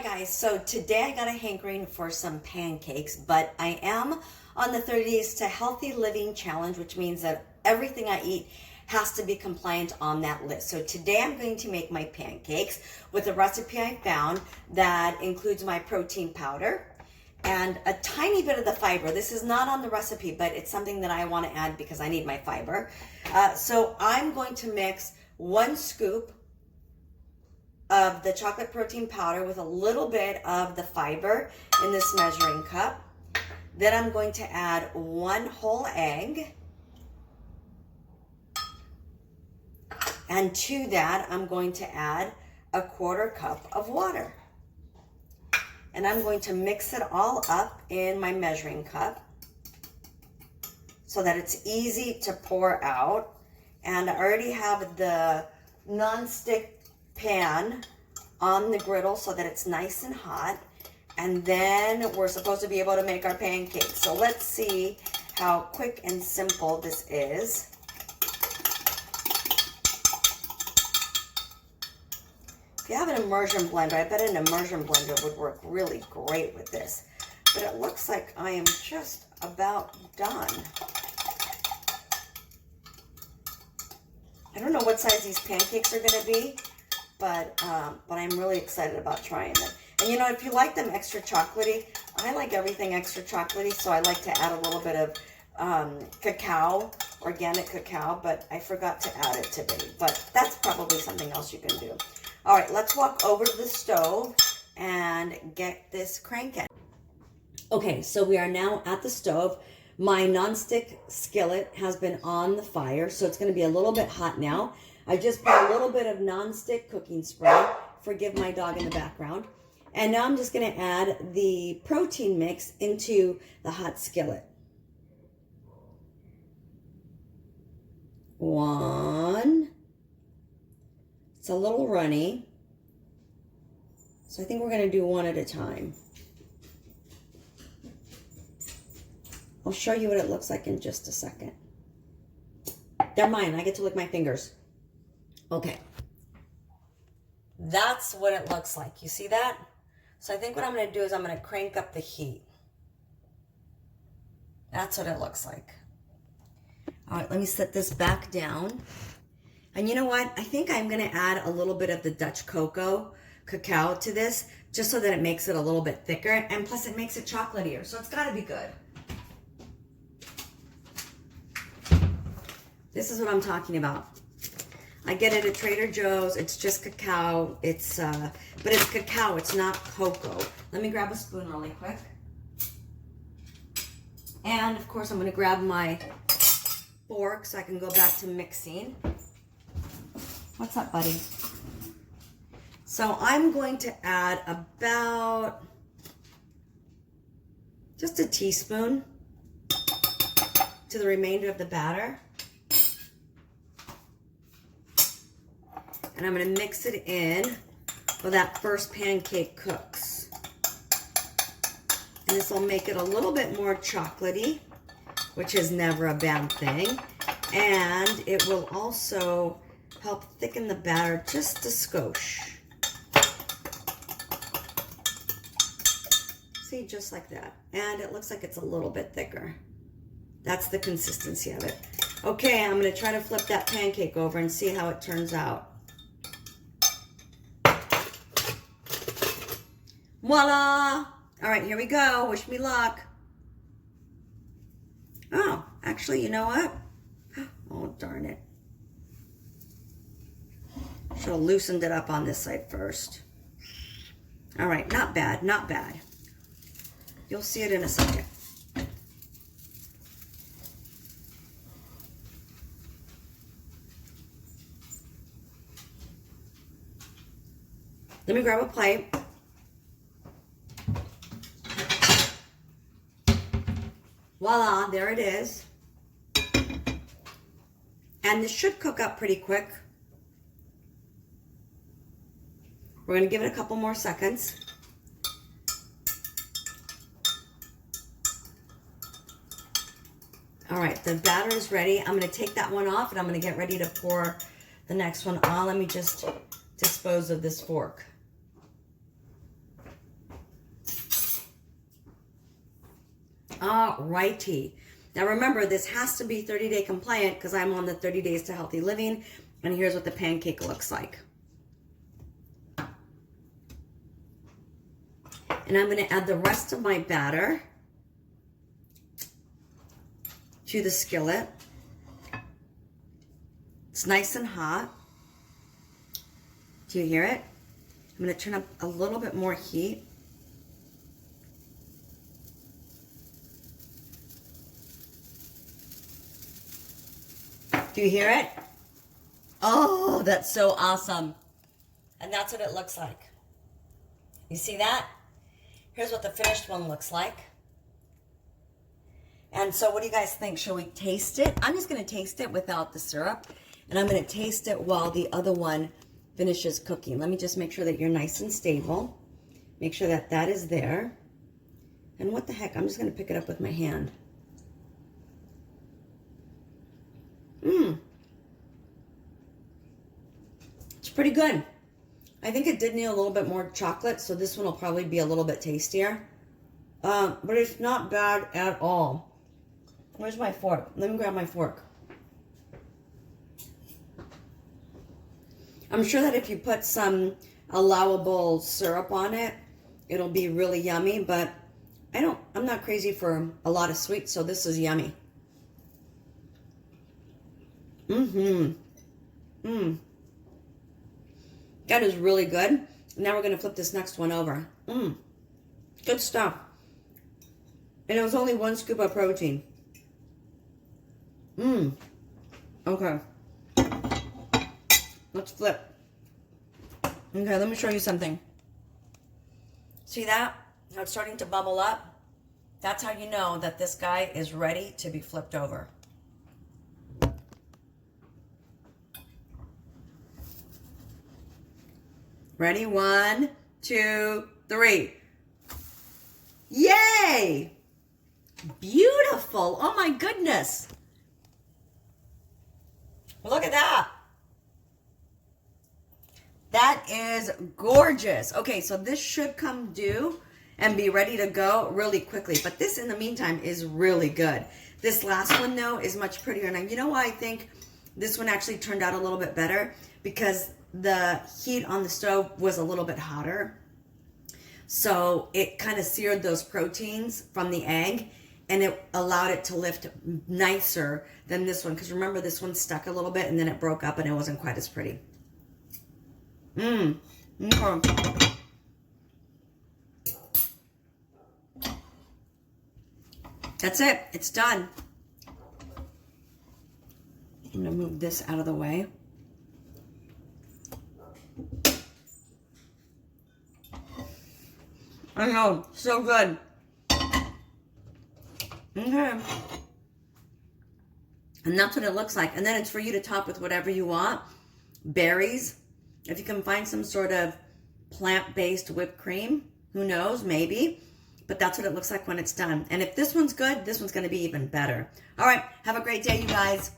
guys, so today I got a hankering for some pancakes, but I am on the 30 Days to Healthy Living Challenge, which means that everything I eat has to be compliant on that list. So today I'm going to make my pancakes with a recipe I found that includes my protein powder and a tiny bit of the fiber. This is not on the recipe, but it's something that I want to add because I need my fiber. So I'm going to mix 1 scoop of the chocolate protein powder with a little bit of the fiber in this measuring cup. Then I'm going to add 1 whole egg. And to that, I'm going to add a 1/4 cup of water. And I'm going to mix it all up in my measuring cup so that it's easy to pour out. And I already have the non-stick pan on the griddle so that it's nice and hot, and then we're supposed to be able to make our pancakes. So let's see how quick and simple this is. If you have an immersion blender, I bet an immersion blender would work really great with this, but it looks like I am just about done. I don't know what size these pancakes are going to be, but I'm really excited about trying them. And you know, if you like them extra chocolatey, I like everything extra chocolatey, so I like to add a little bit of cacao, organic cacao, but I forgot to add it today. But that's probably something else you can do. All right, let's walk over to the stove and get this cranking. Okay, so we are now at the stove. My nonstick skillet has been on the fire, so it's going to be a little bit hot now. I just put a little bit of nonstick cooking spray. Forgive my dog in the background. And now I'm just going to add the protein mix into the hot skillet. 1. It's a little runny, so I think we're going to do 1 at a time. I'll show you what it looks like in just a second. They're mine. I get to lick my fingers. Okay. That's what it looks like. You see that? So I think what I'm going to do is I'm going to crank up the heat. That's what it looks like. All right, let me set this back down. And you know what? I think I'm going to add a little bit of the Dutch cacao to this, just so that it makes it a little bit thicker. And plus it makes it chocolatier, so it's got to be good. This is what I'm talking about. I get it at Trader Joe's. It's just cacao. But it's cacao. It's not cocoa. Let me grab a spoon really quick. And of course, I'm going to grab my fork so I can go back to mixing. What's up, buddy? So I'm going to add about just a teaspoon to the remainder of the batter. And I'm going to mix it in while that first pancake cooks. And this will make it a little bit more chocolatey, which is never a bad thing. And it will also help thicken the batter just a skosh. See, just like that. And it looks like it's a little bit thicker. That's the consistency of it. Okay, I'm going to try to flip that pancake over and see how it turns out. Voila! All right, here we go. Wish me luck. Oh, actually, you know what? Oh, darn it. Should have loosened it up on this side first. All right, not bad, not bad. You'll see it in a second. Let me grab a plate. Voila, there it is. And this should cook up pretty quick. We're going to give it a couple more seconds. All right, the batter is ready. I'm going to take that one off and I'm going to get ready to pour the next one on. Let me just dispose of this fork. All righty. Now remember, this has to be 30-day compliant because I'm on the 30 days to healthy living. And here's what the pancake looks like. And I'm going to add the rest of my batter to the skillet. It's nice and hot. Do you hear it? I'm going to turn up a little bit more heat. Do you hear it? Oh, that's so awesome. And that's what it looks like. You see that? Here's what the finished one looks like. And so what do you guys think? Shall we taste it? I'm just going to taste it without the syrup. And I'm going to taste it while the other one finishes cooking. Let me just make sure that you're nice and stable. Make sure that that is there. And what the heck? I'm just going to pick it up with my hand. It's pretty good. I think it did need a little bit more chocolate, so this one will probably be a little bit tastier. But it's not bad at all. Where's my fork? Let me grab my fork. I'm sure that if you put some allowable syrup on it, it'll be really yummy, but I'm not crazy for a lot of sweets, so this is yummy. That is really good. Now we're going to flip this next one over. Good stuff. And it was only 1 scoop of protein. Okay. Let's flip. Okay, let me show you something. See that? How it's starting to bubble up? That's how you know that this guy is ready to be flipped over. Ready? 1, 2, 3. Yay! Beautiful. Oh my goodness. Look at that. That is gorgeous. Okay, so this should come due and be ready to go really quickly. But this, in the meantime, is really good. This last one, though, is much prettier. Now, you know why I think this one actually turned out a little bit better? Because the heat on the stove was a little bit hotter. So it kind of seared those proteins from the egg, and it allowed it to lift nicer than this one. Because remember, this one stuck a little bit, and then it broke up, and it wasn't quite as pretty. Okay. That's it. It's done. I'm going to move this out of the way. I know. So good. Okay. And that's what it looks like. And then it's for you to top with whatever you want. Berries. If you can find some sort of plant-based whipped cream, who knows, maybe. But that's what it looks like when it's done. And if this one's good, this one's going to be even better. All right, have a great day, you guys.